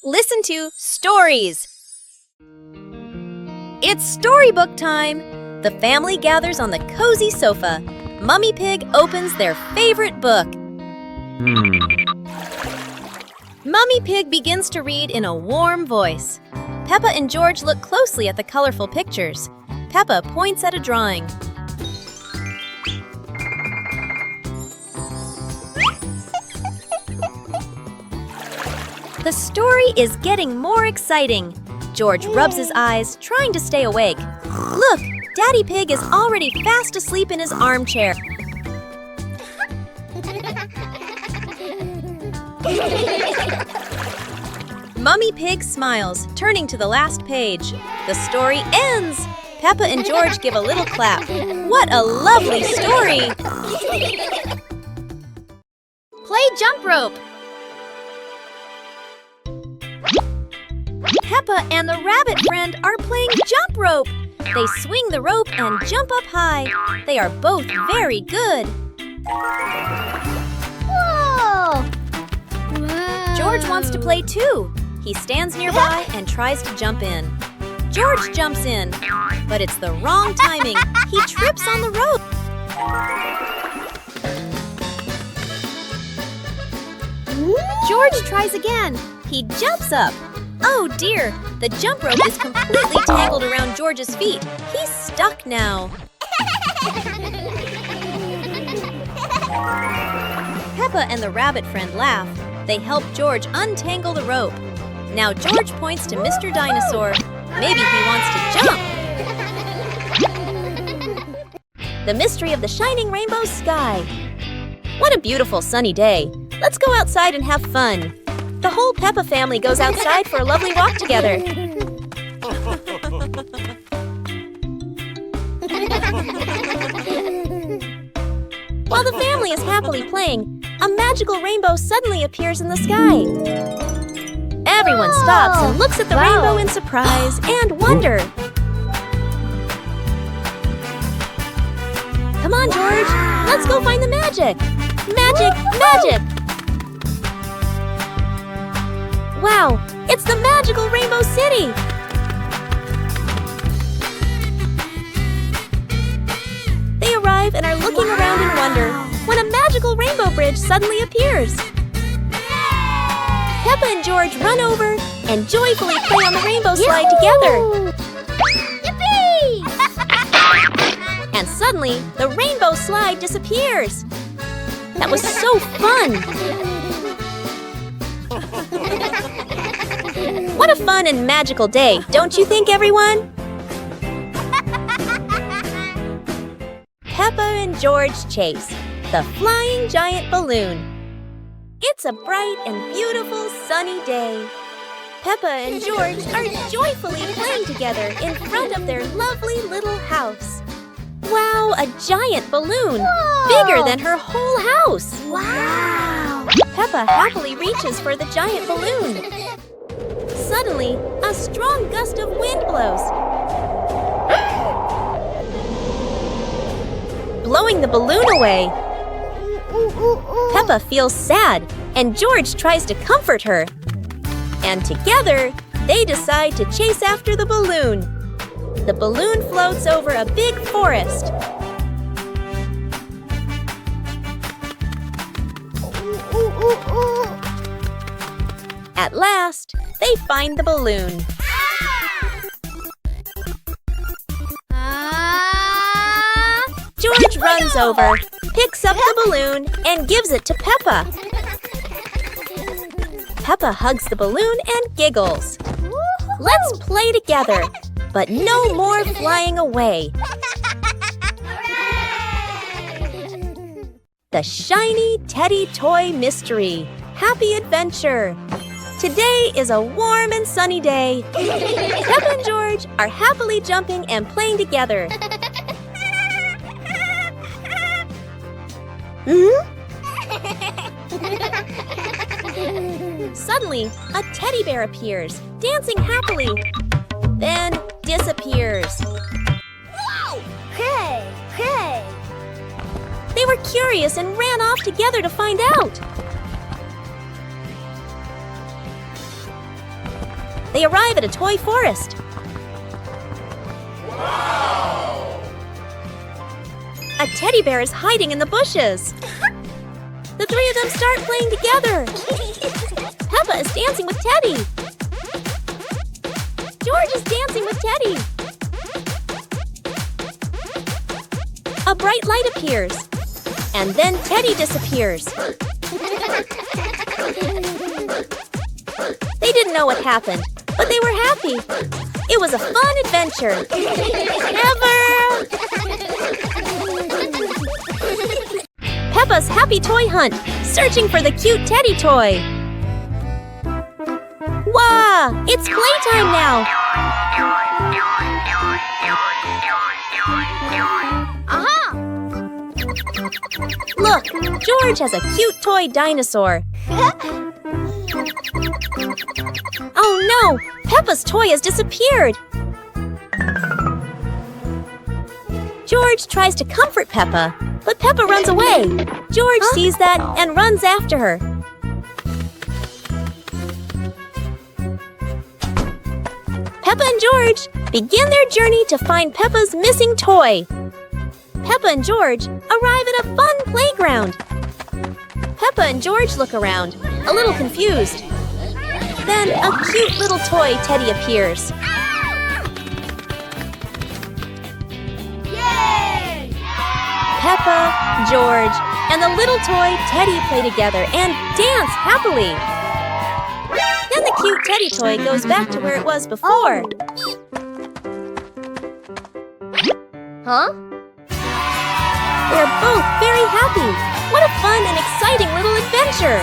Listen to stories. It's storybook time. The family gathers on the cozy sofa. Mummy Pig opens their favorite book. Mummy Pig begins to read in a warm voice. Peppa and George look closely at the colorful pictures. Peppa points at a drawing. The story is getting more exciting. George rubs his eyes, trying to stay awake. Look, Daddy Pig is already fast asleep in his armchair. Mummy Pig smiles, turning to the last page. The story ends! Peppa and George give a little clap. What a lovely story! Play jump rope! Peppa and the rabbit friend are playing jump rope. They swing the rope and jump up high. They are both very good. Whoa! George wants to play too. He stands nearby and tries to jump in. George jumps in, but it's the wrong timing. He trips on the rope. George tries again. He jumps up. Oh dear, the jump rope is completely tangled around George's feet. He's stuck now. Peppa and the rabbit friend laugh. They help George untangle the rope. Now George points to Mr. Dinosaur. Maybe he wants to jump. The mystery of the shining rainbow sky. What a beautiful sunny day. Let's go outside and have fun. The whole Peppa family goes outside for a lovely walk together. While the family is happily playing, a magical rainbow suddenly appears in the sky. Everyone stops and looks at the rainbow in surprise and wonder. Come on, George, let's go find the magic. Magic, magic! Wow, it's the magical Rainbow City! They arrive and are looking around in wonder when a magical rainbow bridge suddenly appears. Peppa and George run over and joyfully play on the rainbow slide together. Yippee! And suddenly, the rainbow slide disappears. That was so fun! What a fun and magical day, don't you think, everyone? Peppa and George chase the flying giant balloon. It's a bright and beautiful sunny day. Peppa and George are joyfully playing together in front of their lovely little house. Wow, a giant balloon! Whoa! Bigger than her whole house! Wow! Peppa happily reaches for the giant balloon. Suddenly, a strong gust of wind blows, blowing the balloon away. Peppa feels sad, and George tries to comfort her. And together, they decide to chase after the balloon. The balloon floats over a big forest. At last, they find the balloon. George runs over, picks up the balloon, and gives it to Peppa. Peppa hugs the balloon and giggles. Let's play together, but no more flying away. The Shiny Teddy Toy Mystery. Happy adventure! Today is a warm and sunny day. Peppa and George are happily jumping and playing together. Suddenly, a teddy bear appears, dancing happily, then disappears. Whoa! Hey! Hey! They were curious and ran off together to find out. They arrive at a toy forest. A teddy bear is hiding in the bushes. The three of them start playing together. Peppa is dancing with Teddy. George is dancing with Teddy. A bright light appears. And then Teddy disappears. They didn't know what happened, but they were happy. It was a fun adventure. Peppa's happy toy hunt, searching for the cute Teddy toy. Wow, it's playtime now. Aha! Look, George has a cute toy dinosaur. Oh no, Peppa's toy has disappeared. George tries to comfort Peppa, but Peppa runs away. George sees that and runs after her. Peppa and George begin their journey to find Peppa's missing toy. Peppa and George arrive at a fun playground. Peppa and George look around, a little confused. Then a cute little toy Teddy appears. Yay! Peppa, George, and the little toy Teddy play together and dance happily. Then the cute Teddy toy goes back to where it was before. Huh? They're both very happy. What a fun and exciting little adventure!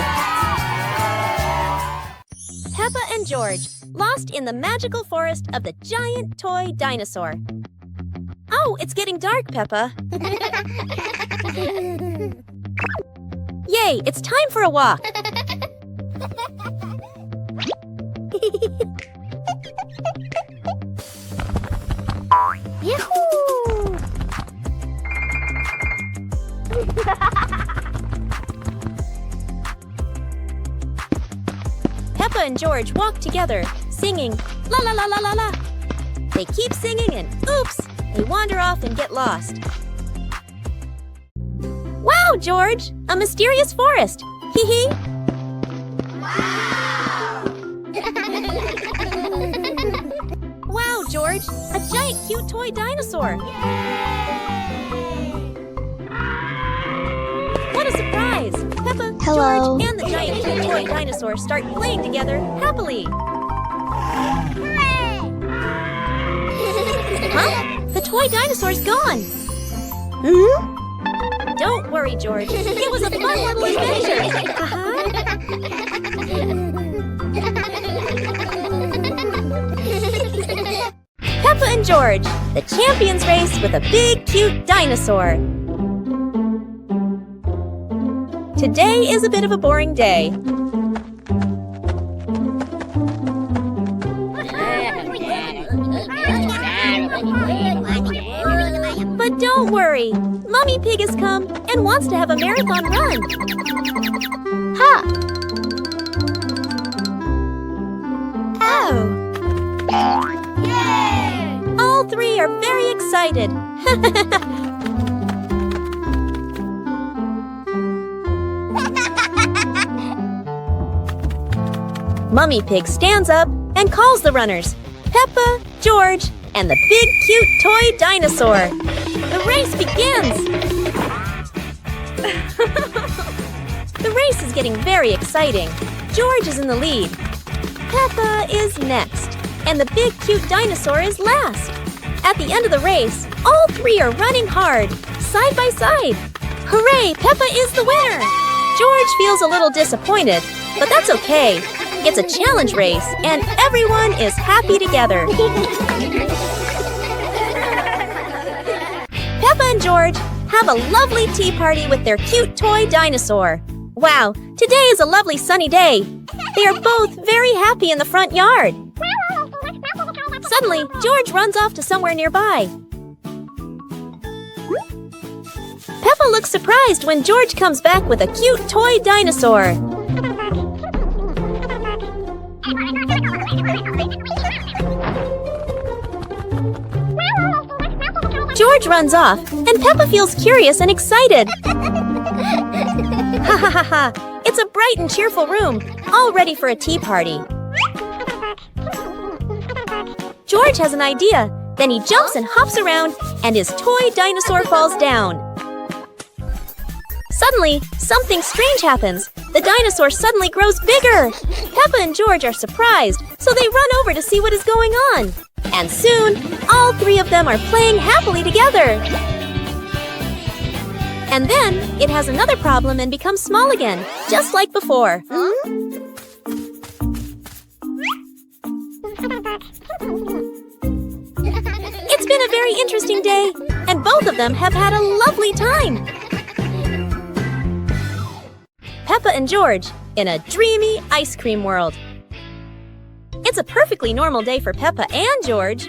Peppa and George, lost in the magical forest of the giant toy dinosaur. Oh, it's getting dark, Peppa. Yay, it's time for a walk. Yahoo! Peppa and George walk together, singing la la la la la la. They keep singing and oops, they wander off and get lost. Wow, George, a mysterious forest. Hee hee. Wow, George, a giant cute toy dinosaur. What a surprise! Peppa, Hello. George, and the giant cute toy dinosaur start playing together happily. Huh? The toy dinosaur's gone. Don't worry, George. It was a fun little adventure. Peppa and George, the champions race with a big, cute dinosaur. Today is a bit of a boring day. But don't worry, Mummy Pig has come and wants to have a marathon run. Ha! Oh! Yay! All three are very excited. Mummy Pig stands up and calls the runners, Peppa, George, and the big cute toy dinosaur. The race begins! The race is getting very exciting. George is in the lead. Peppa is next, and the big cute dinosaur is last. At the end of the race, all three are running hard, side by side. Hooray, Peppa is the winner! George feels a little disappointed, but that's okay. It's a challenge race, and everyone is happy together. Peppa and George have a lovely tea party with their cute toy dinosaur. Wow, today is a lovely sunny day. They are both very happy in the front yard. Suddenly, George runs off to somewhere nearby. Peppa looks surprised when George comes back with a cute toy dinosaur. George runs off, and Peppa feels curious and excited. Ha ha ha ha! It's a bright and cheerful room, all ready for a tea party. George has an idea. Then he jumps and hops around, and his toy dinosaur falls down. Suddenly, something strange happens. The dinosaur suddenly grows bigger. Peppa and George are surprised, so they run over to see what is going on. And soon, all three of them are playing happily together. And then, it has another problem and becomes small again, just like before. It's been a very interesting day, and both of them have had a lovely time. Peppa and George in a dreamy ice cream world. It's a perfectly normal day for Peppa and George.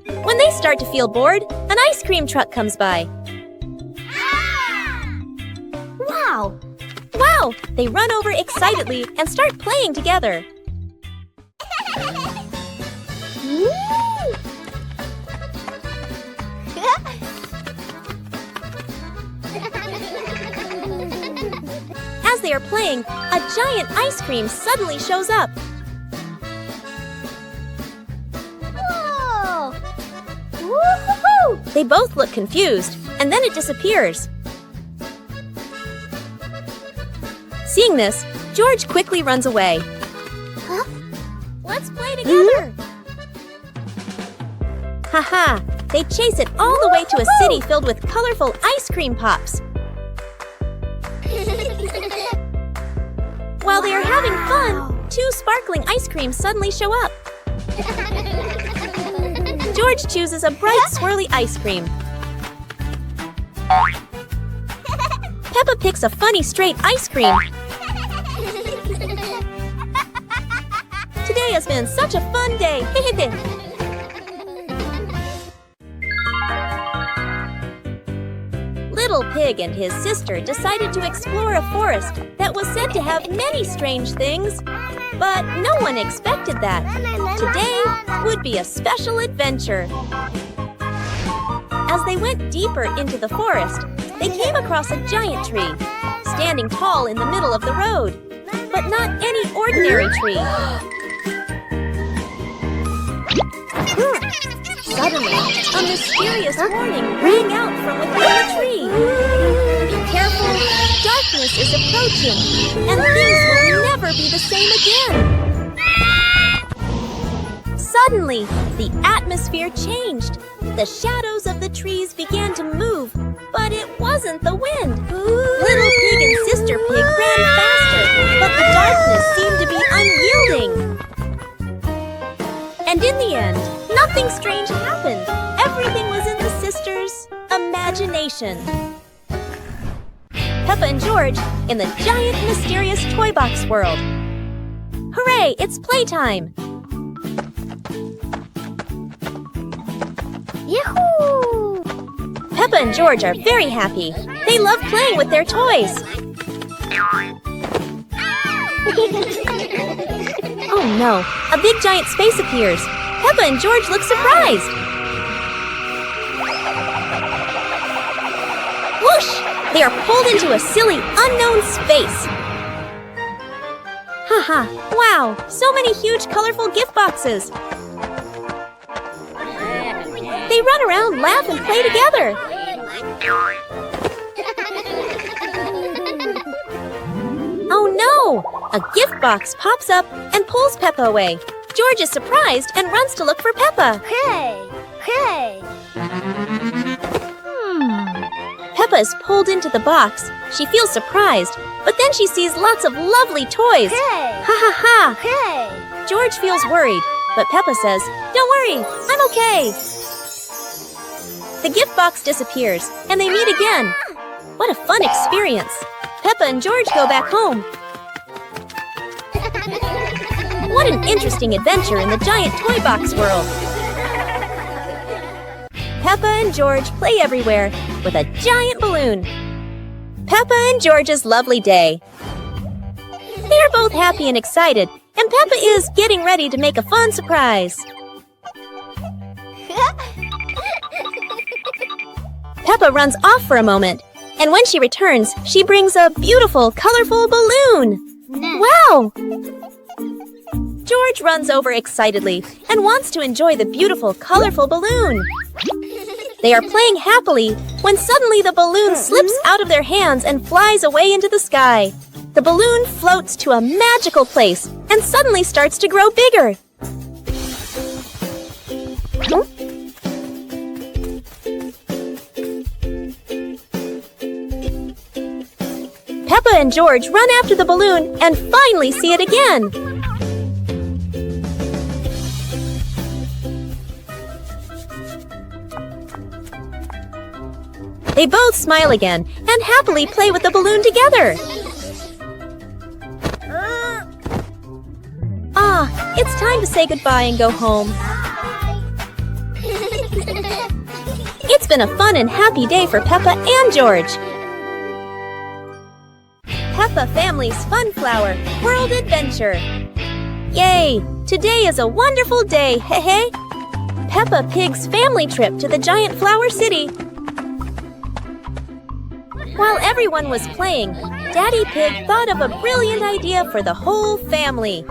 When they start to feel bored, an ice cream truck comes by. Wow! Wow! They run over excitedly and start playing together. As they are playing, a giant ice cream suddenly shows up. Whoa! Woo-hoo-hoo! They both look confused, and then it disappears. Seeing this, George quickly runs away. Huh? Let's play together! Haha! They chase it all the way to a city filled with colorful ice cream pops. While they are having fun, two sparkling ice creams suddenly show up. George chooses a bright, swirly ice cream. Peppa picks a funny, straight ice cream. Today has been such a fun day. Little Pig and his sister decided to explore a forest that was said to have many strange things, but no one expected that. Today would be a special adventure. As they went deeper into the forest, they came across a giant tree, standing tall in the middle of the road, but not any ordinary tree. Suddenly, a mysterious warning rang out from within the tree. Be careful, darkness is approaching, and things will never be the same again. Suddenly, the atmosphere changed. The shadows of the trees began to move, but it wasn't the wind. Little Pig and Sister Pig ran faster, but the darkness seemed to be unyielding. And in the end, nothing strange happened. Everything was in the sisters' imagination. Peppa and George in the giant mysterious toy box world. Hooray, it's playtime! Yahoo! Peppa and George are very happy. They love playing with their toys. Oh no, a big giant space appears. Peppa and George look surprised. Whoosh! They are pulled into a silly, unknown space. Haha, wow, so many huge, colorful gift boxes. They run around, laugh, and play together. Oh no! A gift box pops up and pulls Peppa away. George is surprised and runs to look for Peppa. Hey! Hey! Peppa is pulled into the box. She feels surprised, but then she sees lots of lovely toys. Hey! Ha ha ha! Hey! George feels worried, but Peppa says, "Don't worry, I'm okay." The gift box disappears, and they meet again. What a fun experience! Peppa and George go back home. What an interesting adventure in the giant toy box world! Peppa and George play everywhere with a giant balloon. Peppa and George's lovely day. They are both happy and excited, and Peppa is getting ready to make a fun surprise. Peppa runs off for a moment, and when she returns, she brings a beautiful, colorful balloon. Wow! George runs over excitedly and wants to enjoy the beautiful, colorful balloon. They are playing happily when suddenly the balloon slips out of their hands and flies away into the sky. The balloon floats to a magical place and suddenly starts to grow bigger. Peppa and George run after the balloon and finally see it again. They both smile again and happily play with the balloon together. Ah, it's time to say goodbye and go home. It's been a fun and happy day for Peppa and George. Peppa Family's Funflower World Adventure. Yay! Today is a wonderful day, hey! Peppa Pig's family trip to the giant flower city. While everyone was playing, Daddy Pig thought of a brilliant idea for the whole family.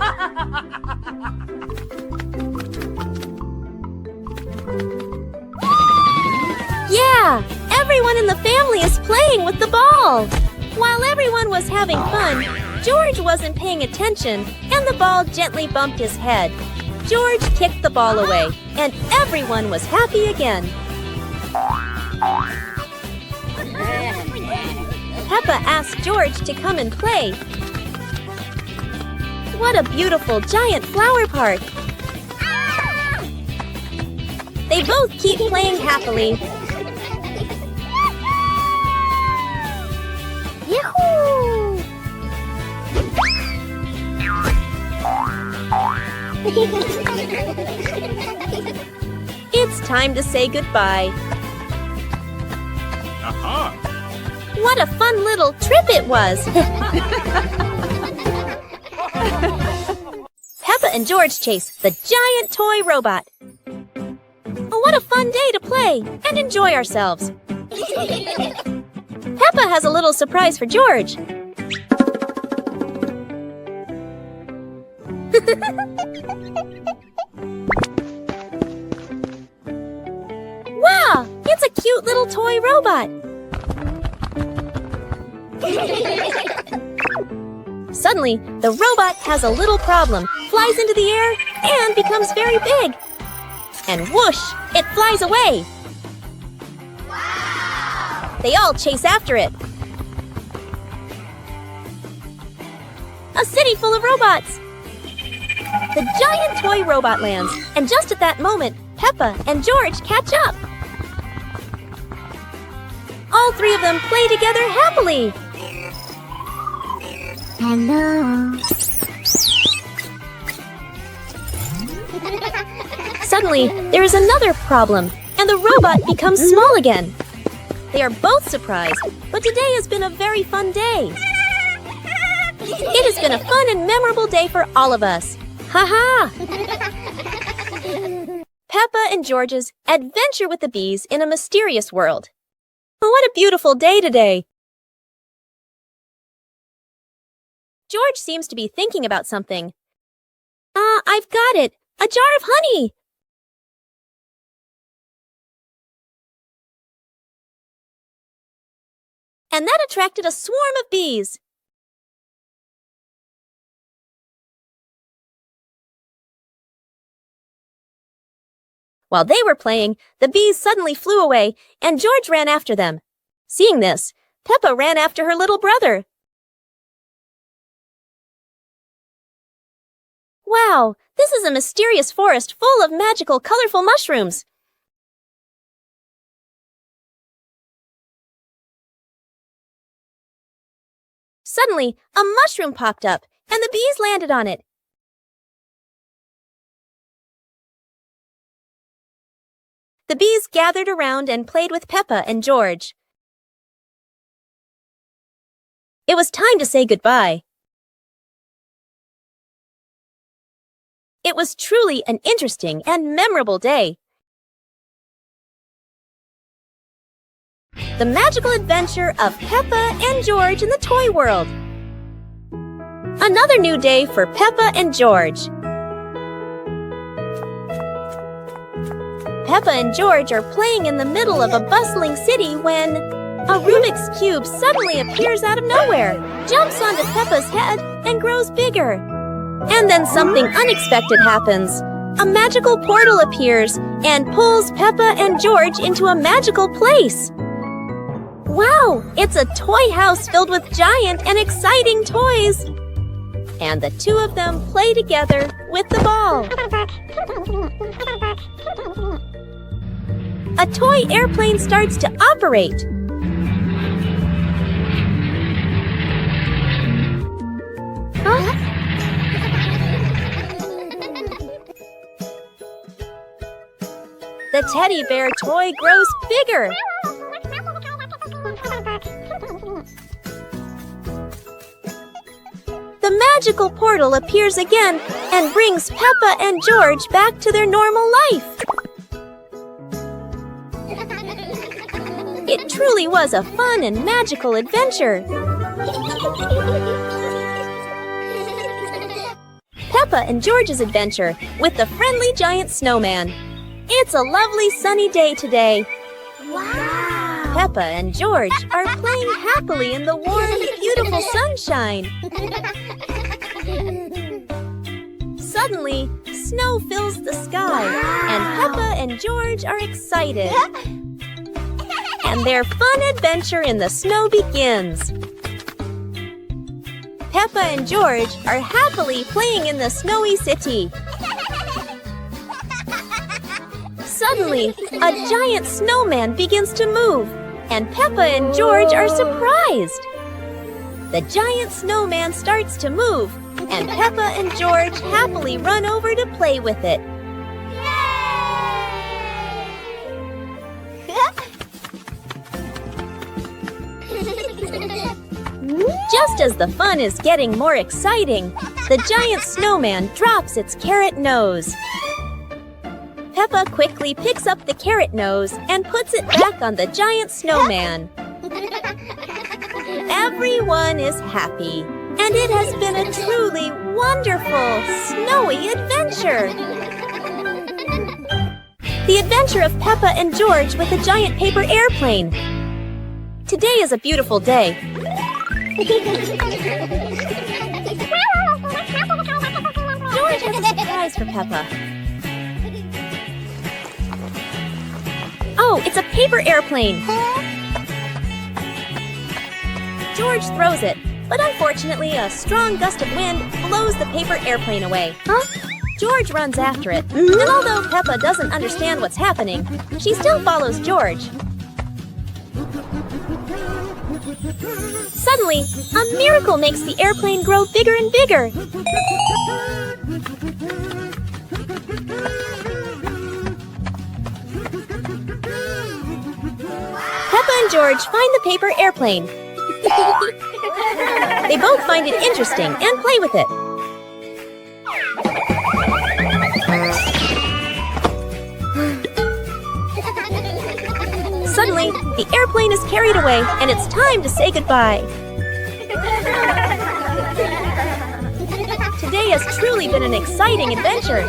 Yeah! Everyone in the family is playing with the ball! While everyone was having fun, George wasn't paying attention and the ball gently bumped his head. George kicked the ball away and everyone was happy again. Peppa asked George to come and play. What a beautiful giant flower park! They both keep playing happily. Yahoo! It's time to say goodbye. Aha! What a fun little trip it was! Peppa and George chase the giant toy robot. Oh, what a fun day to play and enjoy ourselves. Peppa has a little surprise for George. Wow! It's a cute little toy robot. Suddenly, the robot has a little problem, flies into the air, and becomes very big. And whoosh! It flies away. Wow! They all chase after it. A city full of robots. The giant toy robot lands, and just at that moment, Peppa and George catch up. All three of them play together happily. Hello. Suddenly, there is another problem, and the robot becomes small again. They are both surprised, but today has been a very fun day. It has been a fun and memorable day for all of us. Ha-ha! Peppa and George's Adventure with the Bees in a Mysterious World. What a beautiful day today! George seems to be thinking about something. I've got it! A jar of honey! And that attracted a swarm of bees. While they were playing, the bees suddenly flew away, and George ran after them. Seeing this, Peppa ran after her little brother. Wow, this is a mysterious forest full of magical, colorful mushrooms. Suddenly, a mushroom popped up, and the bees landed on it. The bees gathered around and played with Peppa and George. It was time to say goodbye. It was truly an interesting and memorable day. The magical adventure of Peppa and George in the toy world. Another new day for Peppa and George. Peppa and George are playing in the middle of a bustling city when a Rubik's Cube suddenly appears out of nowhere, jumps onto Peppa's head, and grows bigger. And then something unexpected happens. A magical portal appears and pulls Peppa and George into a magical place. Wow, it's a toy house filled with giant and exciting toys. And the two of them play together with the ball. A toy airplane starts to operate. Huh? The teddy bear toy grows bigger. The magical portal appears again and brings Peppa and George back to their normal life. It truly was a fun and magical adventure. Peppa and George's adventure with the friendly giant snowman. It's a lovely sunny day today. Wow! Peppa and George are playing happily in the warm, beautiful sunshine. Suddenly, snow fills the sky, and Peppa and George are excited. And their fun adventure in the snow begins. Peppa and George are happily playing in the snowy city. Suddenly, a giant snowman begins to move, and Peppa and George are surprised. The giant snowman starts to move, and Peppa and George happily run over to play with it. Just as the fun is getting more exciting, the giant snowman drops its carrot nose. Peppa quickly picks up the carrot nose and puts it back on the giant snowman. Everyone is happy, and it has been a truly wonderful, snowy adventure. The adventure of Peppa and George with a giant paper airplane. Today is a beautiful day. George has a surprise for Peppa. Oh, it's a paper airplane. George throws it, but unfortunately a strong gust of wind blows the paper airplane away. George runs after it, and although Peppa doesn't understand what's happening, she still follows George. Suddenly, a miracle makes the airplane grow bigger and bigger. Peppa and George find the paper airplane. They both find it interesting and play with it. Suddenly, the airplane is carried away, and it's time to say goodbye. Today has truly been an exciting adventure.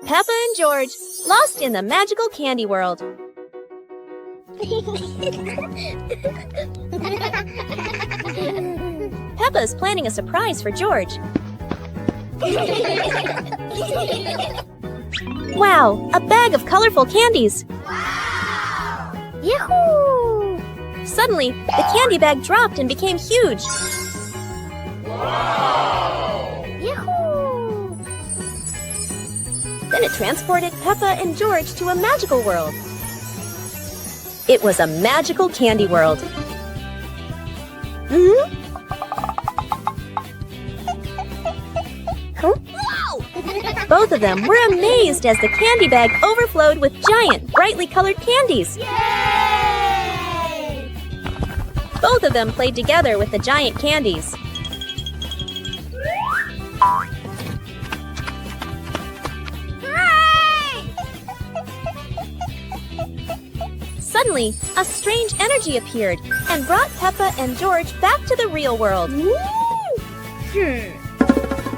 Peppa and George, lost in the magical candy world. Peppa is planning a surprise for George. Wow, a bag of colorful candies. Wow! Yahoo! Suddenly, the candy bag dropped and became huge. Wow! Yahoo! Then it transported Peppa and George to a magical world. It was a magical candy world. Both of them were amazed as the candy bag overflowed with giant, brightly colored candies. Yay! Both of them played together with the giant candies. Suddenly, a strange energy appeared and brought Peppa and George back to the real world.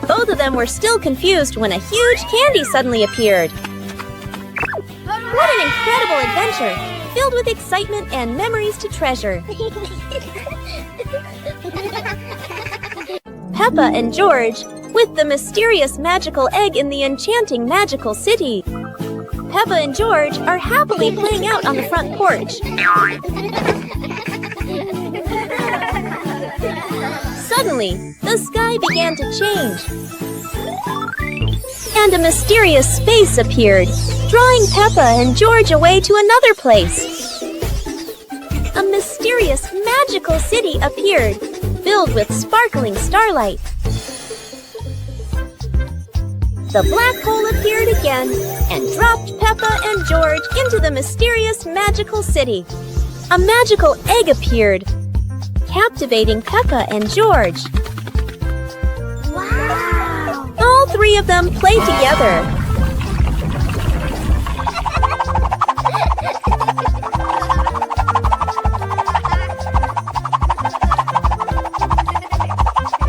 Both of them were still confused when a huge candy suddenly appeared. What an incredible adventure, filled with excitement and memories to treasure. Peppa and George, with the mysterious magical egg in the enchanting magical city. Peppa and George are happily playing out on the front porch. Suddenly, the sky began to change, and a mysterious face appeared, drawing Peppa and George away to another place. A mysterious magical city appeared, filled with sparkling starlight. The black hole appeared again and dropped Peppa and George into the mysterious magical city. A magical egg appeared, captivating Peppa and George. Wow! All three of them play together.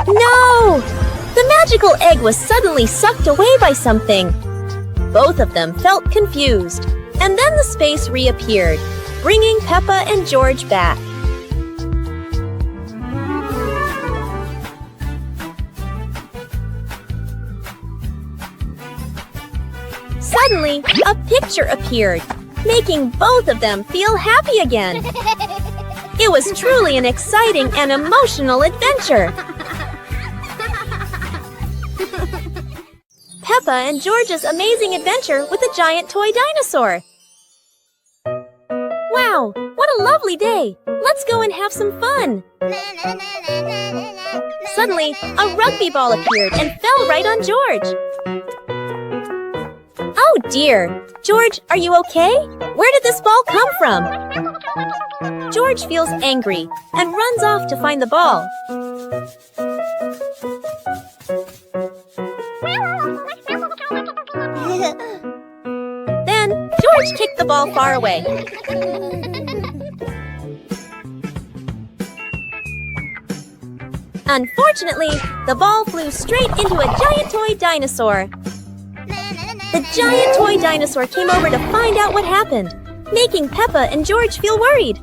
No! The magical egg was suddenly sucked away by something. Both of them felt confused, and then the space reappeared, bringing Peppa and George back. Suddenly, a picture appeared, making both of them feel happy again. It was truly an exciting and emotional adventure. Peppa and George's amazing adventure with a giant toy dinosaur. Wow, what a lovely day! Let's go and have some fun! Suddenly, a rugby ball appeared and fell right on George. Oh dear! George, are you okay? Where did this ball come from? George feels angry and runs off to find the ball. Then, George kicked the ball far away. Unfortunately, the ball flew straight into a giant toy dinosaur. The giant toy dinosaur came over to find out what happened, making Peppa and George feel worried.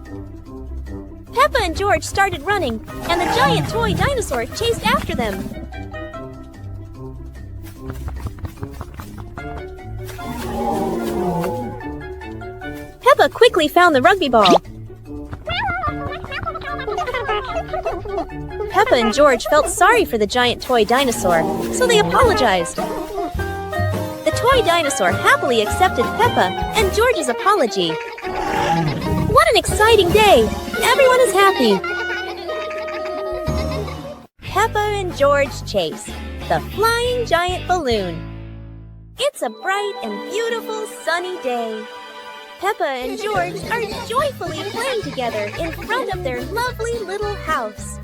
Peppa and George started running, and the giant toy dinosaur chased after them. Peppa quickly found the rugby ball. Peppa and George felt sorry for the giant toy dinosaur, so they apologized. The toy dinosaur happily accepted Peppa and George's apology. What an exciting day! Everyone is happy. Peppa and George chase the flying giant balloon. It's a bright and beautiful sunny day. Peppa and George are joyfully playing together in front of their lovely little house.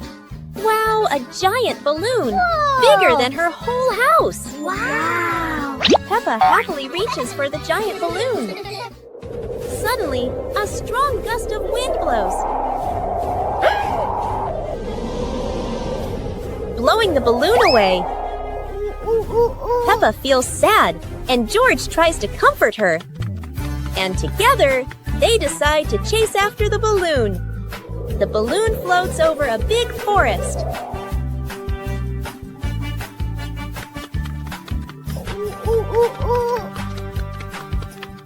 Wow, a giant balloon! Whoa! Bigger than her whole house! Wow! Peppa happily reaches for the giant balloon. Suddenly, a strong gust of wind blows, blowing the balloon away. Peppa feels sad, and George tries to comfort her. And together, they decide to chase after the balloon. The balloon floats over a big forest.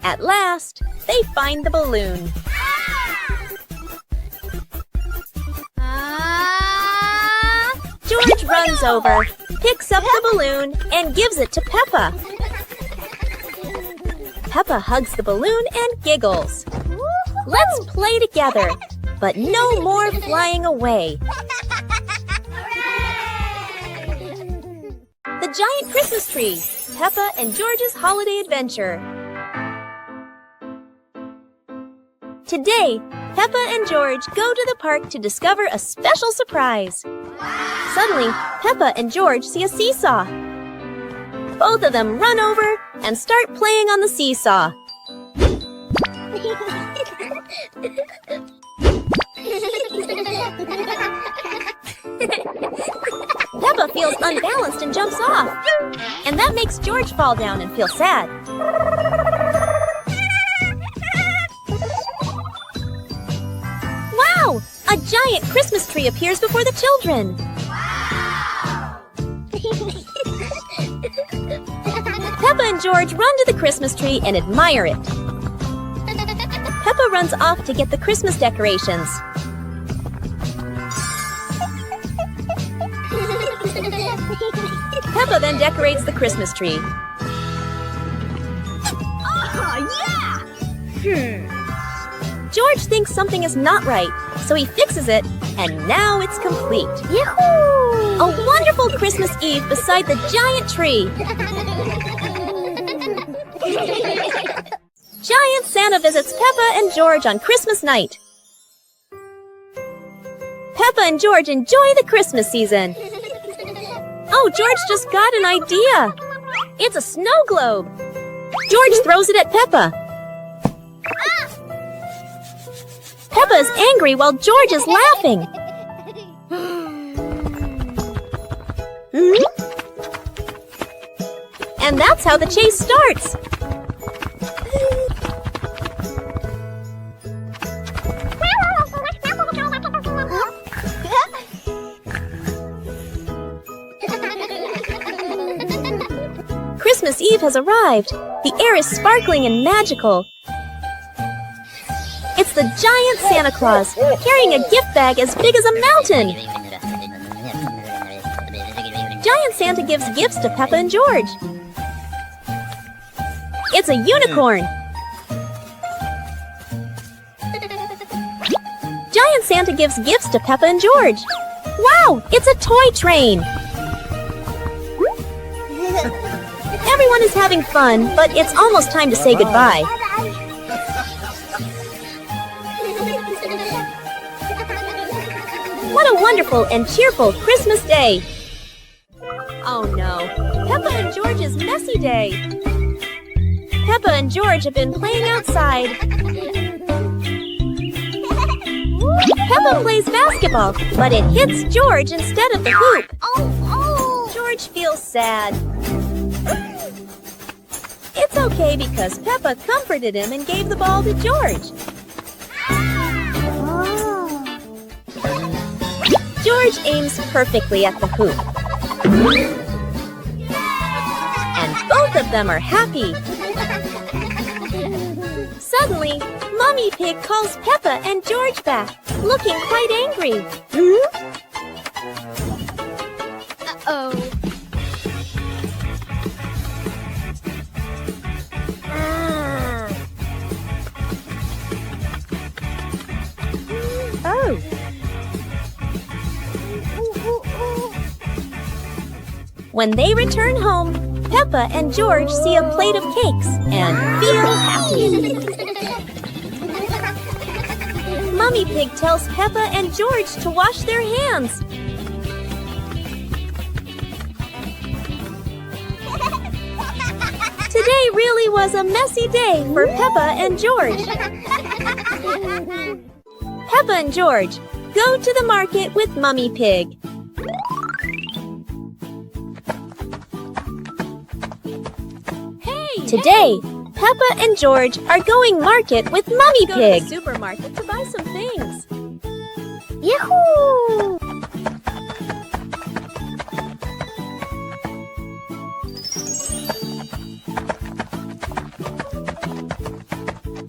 At last, they find the balloon. George runs over, picks up the balloon, and gives it to Peppa. Peppa hugs the balloon and giggles. Let's play together, but no more flying away. The giant Christmas tree, Peppa and George's holiday adventure. Today, Peppa and George go to the park to discover a special surprise. Suddenly, Peppa and George see a seesaw. Both of them run over and start playing on the seesaw. Peppa feels unbalanced and jumps off. And that makes George fall down and feel sad. Wow! A giant Christmas tree appears before the children. Peppa and George run to the Christmas tree and admire it. Peppa runs off to get the Christmas decorations. Peppa then decorates the Christmas tree. George thinks something is not right, so he fixes it, and now it's complete. Yahoo! A wonderful Christmas Eve beside the giant tree. Giant Santa visits Peppa and George on Christmas night. Peppa and George enjoy the Christmas season. Oh, George just got an idea. It's a snow globe. George throws it at Peppa. Peppa is angry while George is laughing. And that's how the chase starts. Christmas Eve has arrived. The air is sparkling and magical. It's the giant Santa Claus, carrying a gift bag as big as a mountain. Giant Santa gives gifts to Peppa and George. It's a unicorn. Giant Santa gives gifts to Peppa and George. Wow, it's a toy train. Everyone is having fun, but it's almost time to say goodbye. What a wonderful and cheerful Christmas day! Oh no, Peppa and George's messy day. Peppa and George have been playing outside. Peppa plays basketball, but it hits George instead of the hoop. George feels sad. It's okay because Peppa comforted him and gave the ball to George. George aims perfectly at the hoop. And both of them are happy. Suddenly, Mummy Pig calls Peppa and George back, looking quite angry. Uh-oh. Oh. When they return home, Peppa and George see a plate of cakes and feel happy. Mummy Pig tells Peppa and George to wash their hands. Today really was a messy day for Peppa and George. Peppa and George, go to the market with Mummy Pig. Today, Peppa and George are going market with Mummy Pig. Go to the supermarket to buy some things. Yahoo!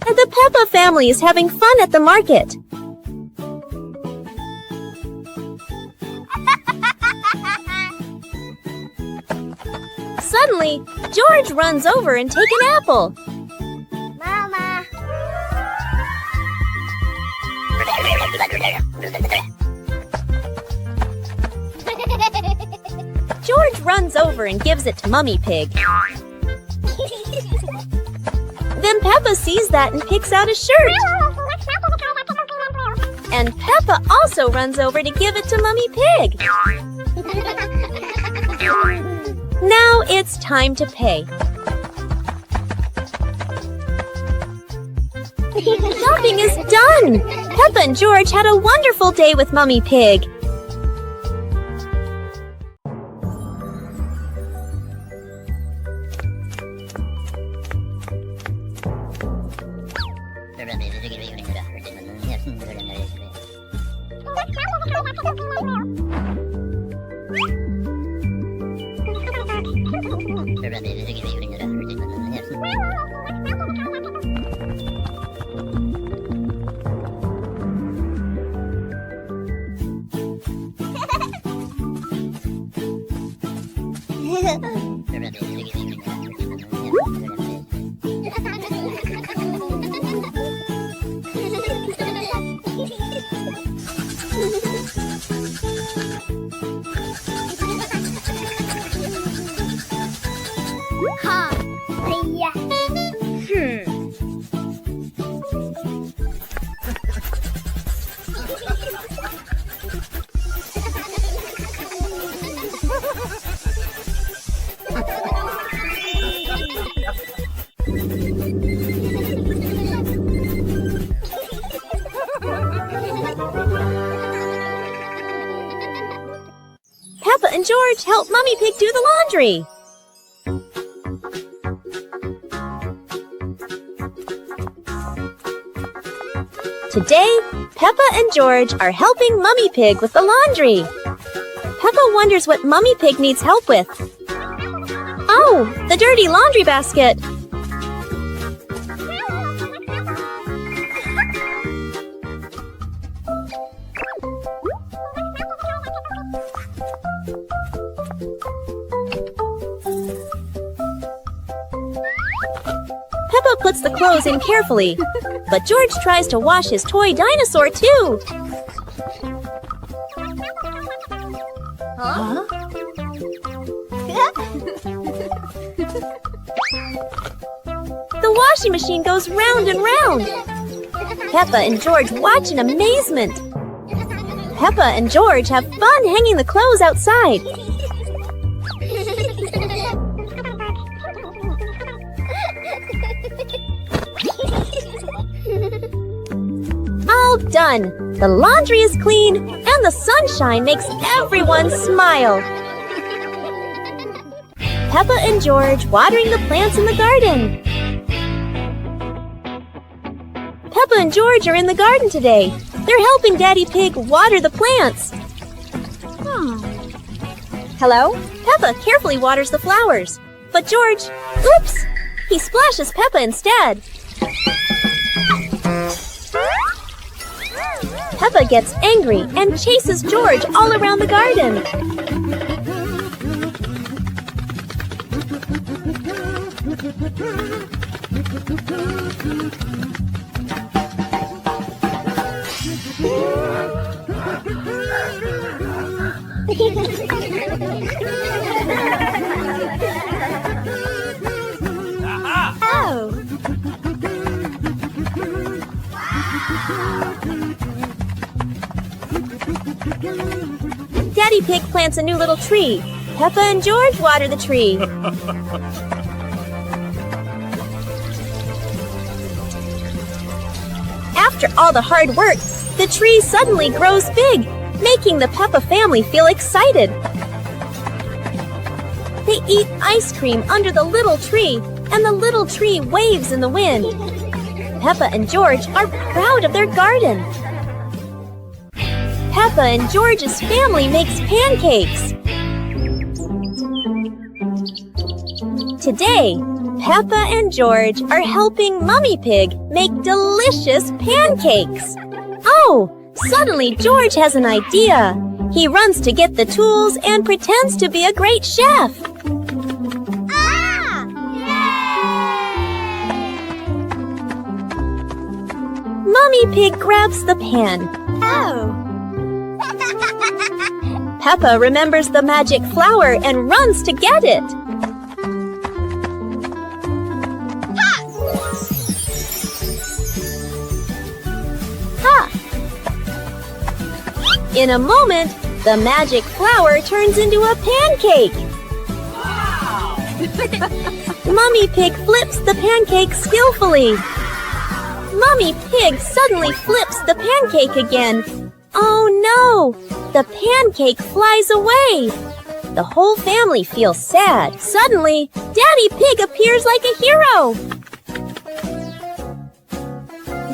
And the Peppa family is having fun at the market. Suddenly, George runs over and takes an apple. Mama. George runs over and gives it to Mummy Pig. Then Peppa sees that and picks out a shirt. And Peppa also runs over to give it to Mummy Pig. Now it's time to pay. Shopping is done! Peppa and George had a wonderful day with Mummy Pig. Peppa and George help Mummy Pig do the laundry. Today, Peppa and George are helping Mummy Pig with the laundry. Peppa wonders what Mummy Pig needs help with. Oh, the dirty laundry basket. Peppa puts the clothes in carefully, but George tries to wash his toy dinosaur too. Huh? The washing machine goes round and round. Peppa and George watch in amazement. Peppa and George have fun hanging the clothes outside. All done! The laundry is clean and the sunshine makes everyone smile. Peppa and George watering the plants in the garden. Peppa and George are in the garden today. They're helping Daddy Pig water the plants. Hello? Peppa carefully waters the flowers. But George, oops! He splashes Peppa instead. Peppa gets angry and chases George all around the garden. Oh! Daddy Pig plants a new little tree. Peppa and George water the tree. After all the hard work, the tree suddenly grows big, making the Peppa family feel excited. They eat ice cream under the little tree, and the little tree waves in the wind. Peppa and George are proud of their garden. Peppa and George's family makes pancakes. Today, Peppa and George are helping Mummy Pig make delicious pancakes. Oh, suddenly George has an idea. He runs to get the tools and pretends to be a great chef. Mummy Pig grabs the pan. Oh! Peppa remembers the magic flour and runs to get it. Ha! In a moment, the magic flour turns into a pancake. Mummy Pig flips the pancake skillfully. Mummy Pig suddenly flips the pancake again. Oh no! The pancake flies away. The whole family feels sad. Suddenly, Daddy Pig appears like a hero.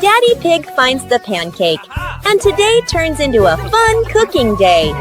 Daddy Pig finds the pancake, and today turns into a fun cooking day.